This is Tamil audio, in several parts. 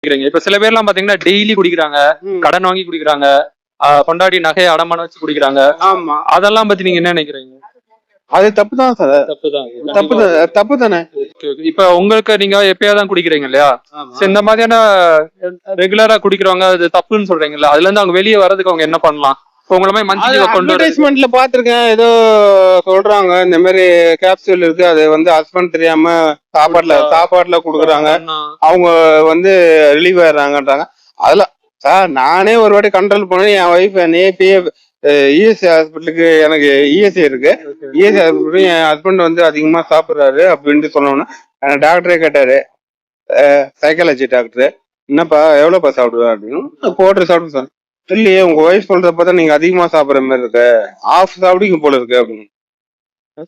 குடிக்கிறீங்க. இப்ப சில பேர்லாம் பாத்தீங்கன்னா டெய்லி குடிக்கிறாங்க, கடன் வாங்கி குடிக்கிறாங்க, கொண்டாடி நகையை அடமான வச்சு குடிக்கிறாங்க. ஆமா, அதெல்லாம் பத்தி நீங்க என்ன நினைக்கிறீங்க? அது தப்புதான் சார். தப்புதான். தப்பு தானே. இப்ப உங்களுக்கு நீங்க எப்பயாதான் குடிக்கிறீங்க இல்லையா? இந்த மாதிரியான ரெகுலரா குடிக்கிறவங்க அது தப்புன்னு சொல்றீங்கல்ல, அதுல இருந்து அவங்க வெளியே வர்றதுக்கு அவங்க என்ன பண்ணலாம்? உங்களை மாதிரி மந்த்லி கொண்டு அட்வர்டைஸ்மெண்ட்ல பாத்திருக்கேன், ஏதோ சொல்றாங்க இந்த மாதிரி கேப்சூல் இருக்கு, அது ஹஸ்பண்ட் தெரியாம சாப்பாட்டுல குடுக்குறாங்க, அவங்க ரிலீவ் ஆயிடுறாங்கன்றாங்க. அதுல சார் நானே ஒரு வாட்டி கண்ட்ரோல் பண்ணி என் ஒய்ஃப் நேப்பியே இஎஸ்ஐ ஹாஸ்பிட்டலுக்கு, எனக்கு இஎஸ்ஐ இருக்கு, இஎஸ்ஐ ஹாஸ்பிட்டல் என் ஹஸ்பண்ட் அதிகமா சாப்பிடுறாரு அப்படின்ட்டு சொன்னோன்னா டாக்டரே கேட்டாரு, சைக்காலஜி டாக்டர், என்னப்பா எவ்வளவுப்பா சாப்பிடுவேன் அப்படின்னு. குவார்டர் சாப்பிட்டு சார். இல்லையே உங்க ஒய்ஃப் சொல்றப்பதான் நீங்க அதிகமா சாப்பிடுற மாதிரி இருக்கு, ஆஃப் சாப்பிடுங்க போல இருக்கு அப்படின்னு.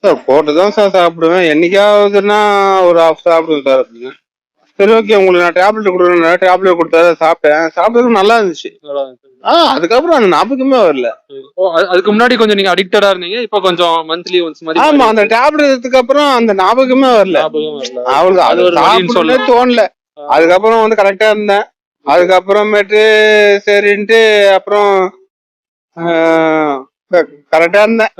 சார் போட்டுதான் சார் சாப்பிடுவேன், என்னைக்காவதுன்னா ஒரு ஆஃப் சாப்பிடுவேன் சார் அப்படின்னு. சரி ஓகே, உங்களுக்கு நான் டேப்லெட் கொடுக்குறேன், டேப்லெட் கொடுத்தா சாப்பிட்டது நல்லா இருந்துச்சு. அதுக்கப்புறம் அந்த ஞாபகமே வரல. அதுக்கு முன்னாடி கொஞ்சம் நீங்க அடிக்டடா இருந்தீங்க, இப்ப கொஞ்சம் மந்த்லி ஒன்ஸ் மாதிரி. ஆமா, அந்த டேப்லெட் எடுத்ததுக்கு அப்புறம் அந்த ஞாபகமே வரல, அவளுக்கு அது சாப்பிடவே தோணல. அதுக்கப்புறம் கரெக்டா இருந்தேன். அதுக்கப்புறமேட்டு சரின்ட்டு அப்புறம் கரெக்டா இருந்தேன்.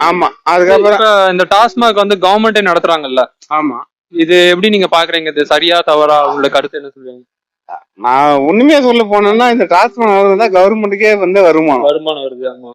ஆமா, அதுக்கப்புறம் இந்த டாஸ்மாக் கவர்மெண்டே நடத்துறாங்கல்ல. ஆமா, இது எப்படி நீங்க பாக்குறீங்க? இது சரியா தவறா? உங்களோட கருத்து என்ன சொல்றீங்க? நான் உண்மையா சொல்ல போனேன்னா இந்த டாஸ்மாக் கவர்மெண்ட்டுக்கே வருமானம் வருது. ஆமா.